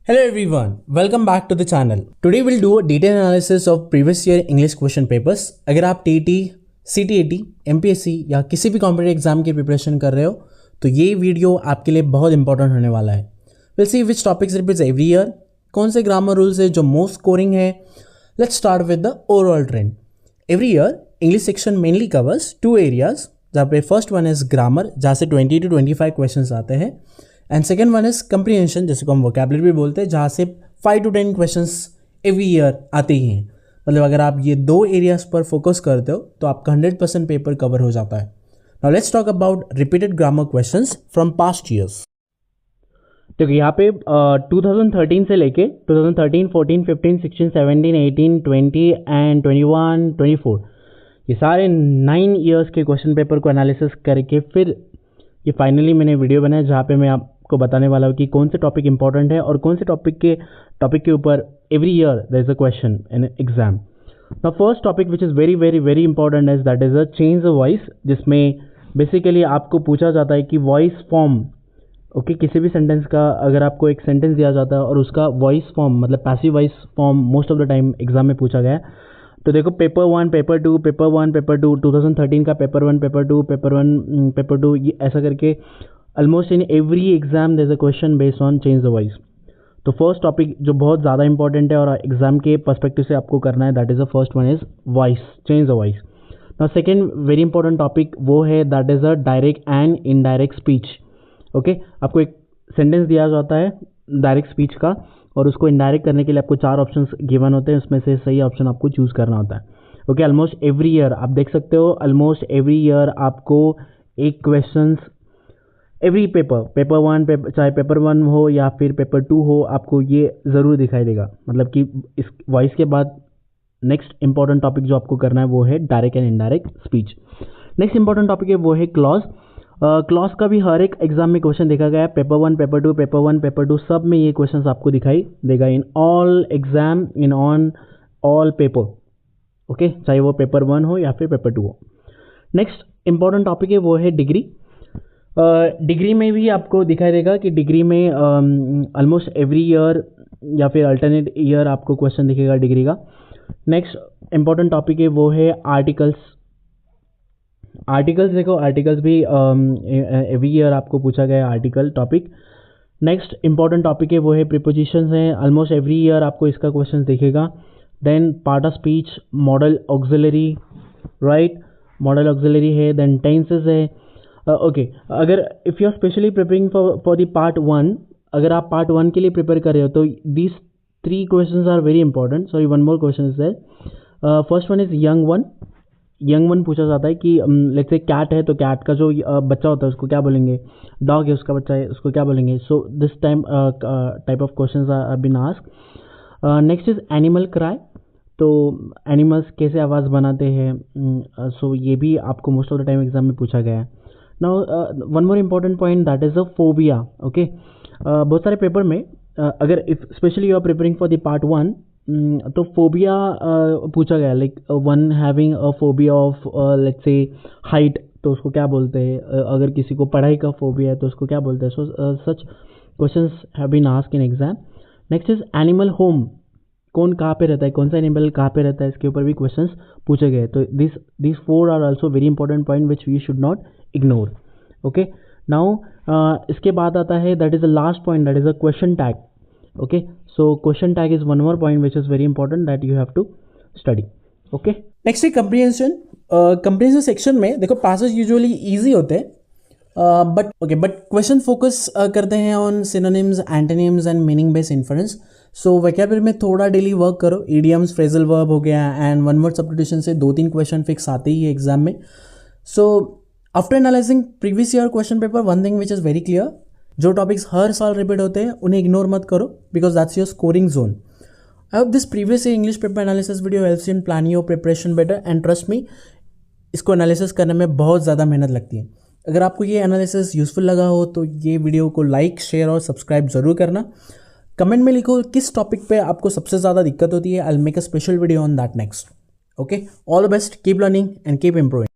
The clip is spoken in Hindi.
Hello everyone, welcome back to the channel. Today we'll do a detailed analysis of previous year English question papers. अगर आप TET, CTET, MPSC या किसी भी कॉम्पिटिटिव एग्जाम की प्रिपरेशन कर रहे हो तो ये वीडियो आपके लिए बहुत इंपॉर्टेंट होने वाला है. We'll see which topics repeats every year, कौन से ग्रामर रूल्स है जो मोस्ट स्कोरिंग है. Let's start with the overall trend. Every year English section mainly covers two areas, जहाँ पे फर्स्ट वन इज ग्रामर जहाँ से 20 to 25 क्वेश्चंस आते हैं, and second one is comprehension जिसको हम वोकैबुलरी भी बोलते हैं, जहाँ से 5 to 10 क्वेश्चंस एवरी ईयर आते ही हैं. मतलब अगर आप ये दो एरियाज पर फोकस करते हो तो आपका 100% पेपर कवर हो जाता है. Now let's talk about repeated grammar questions from past years. देखिए यहाँ पे 2013 से लेके 2013, 14, 15, 16, 17, 18, 20 एंड 21, 24 ये सारे 9 ईयर्स के क्वेश्चन पेपर को एनालिसिस करके फिर ये फाइनली मैंने वीडियो बनाया जहाँ पे मैं आपको बताने वाला हूँ कि कौन से टॉपिक इंपॉर्टेंट है और कौन से टॉपिक के ऊपर every year there is a question in exam. The first topic which is very very very important is that is a change the voice, जिसमें बेसिकली आपको पूछा जाता है कि वॉइस फॉर्म ओके किसी भी सेंटेंस का अगर आपको एक सेंटेंस दिया जाता है और उसका वॉइस फॉर्म मतलब passive voice form most of the time exam में पूछा गया है. तो देखो पेपर 1, पेपर 2, पेपर 1, पेपर 2, 2013 का पेपर 1, पेपर 2, पेपर 1, पेपर 2 ये ऐसा करके almost in every exam there is a question based on change the voice. तो फर्स्ट टॉपिक जो बहुत ज़्यादा इंपॉर्टेंट है और एग्जाम के पर्सपेक्टिव से आपको करना है that is the first one is voice, change the voice. Now second very important topic वो है that is a direct and indirect speech. Okay आपको एक सेंटेंस दिया जाता है डायरेक्ट स्पीच का और उसको इनडायरेक्ट करने के लिए आपको 4 ऑप्शंस गिवन होते हैं, उसमें से सही ऑप्शन आपको चूज़ करना होता है. ओके ऑलमोस्ट एवरी ईयर आप देख सकते हो ऑलमोस्ट एवरी ईयर आपको एक क्वेश्चंस एवरी पेपर 1 चाहे पेपर 1 हो या फिर पेपर 2 हो आपको ये ज़रूर दिखाई देगा. मतलब कि इस वॉइस के बाद नेक्स्ट इंपॉर्टेंट टॉपिक जो आपको करना है वो है direct and indirect speech. Next important topic है वो है क्लॉज. क्लॉज का भी हर एक एग्जाम में क्वेश्चन देखा गया है. पेपर 1, पेपर 2, पेपर 1, पेपर 2 सब में ये क्वेश्चंस आपको दिखाई देगा in all exam in on all paper. Okay चाहे वो पेपर 1 हो या फिर पेपर 2 हो. नेक्स्ट इंपॉर्टेंट टॉपिक है वो है डिग्री. डिग्री में भी आपको दिखाई देगा कि डिग्री में ऑलमोस्ट एवरी ईयर या फिर अल्टरनेट ईयर आपको क्वेश्चन दिखेगा डिग्री का. नेक्स्ट इंपॉर्टेंट टॉपिक है वो है आर्टिकल्स. आर्टिकल्स देखो आर्टिकल्स भी एवरी ईयर आपको पूछा गया article topic. Next important topic है वो है प्रीपोजिशंस हैं. ऑलमोस्ट एवरी ईयर आपको इसका क्वेश्चन दिखेगा. Then part of speech, modal auxiliary, right modal auxiliary है. देन टेंसेस है. ओके अगर if you are specially preparing for the part 1, अगर आप पार्ट 1 के लिए प्रिपेयर कर रहे हो तो these 3 questions are very important. Sorry one more question is there. First one is young one पूछा जाता है कि लेट्स से कैट है तो कैट का जो बच्चा होता है उसको क्या बोलेंगे, डॉग है उसका बच्चा है उसको क्या बोलेंगे. So this type of questions are been asked. Next is animal cry. तो एनिमल्स कैसे आवाज़ बनाते हैं, सो ये भी आपको most of the time exam में पूछा गया है. Now one more important point that is a phobia. Okay बहुत सारे पेपर में अगर if specially you are preparing for the part 1 तो फोबिया पूछा गया like one having a phobia of let's say height तो उसको क्या बोलते हैं. अगर किसी को पढ़ाई का फोबिया है तो उसको क्या बोलते हैं. So such questions have been asked in exam. Next is animal home. कौन कहाँ पे रहता है, कौन सा एनिमल कहाँ पे रहता है, इसके ऊपर भी क्वेश्चंस पूछे गए. तो this 4 are also very important point which we should not ignore. Okay now इसके बाद आता है that is the last point that is a question tag. Okay so question tag is one more point which is very important that you have to study. okay next है comprehension. comprehension section में देखो passage usually easy होते हैं but question focus करते हैं on synonyms, antonyms and meaning based inference. so vocabulary में थोड़ा daily work करो. idioms, phrasal verb हो गया and one word substitution से 2-3 question fix आते ही है exam में. so after analyzing previous year question paper one thing which is very clear, जो टॉपिक्स हर साल रिपीट होते हैं उन्हें इग्नोर मत करो because that's your scoring zone. I hope this previous English paper analysis video helps in planning your preparation better and trust me इसको एनालिसिस करने में बहुत ज़्यादा मेहनत लगती है. अगर आपको ये एनालिसिस यूजफुल लगा हो तो ये वीडियो को लाइक, शेयर और सब्सक्राइब ज़रूर करना. कमेंट में लिखो किस टॉपिक पे आपको सबसे ज़्यादा दिक्कत होती है. I will make a special video on that next. Okay all the best, keep learning and keep improving.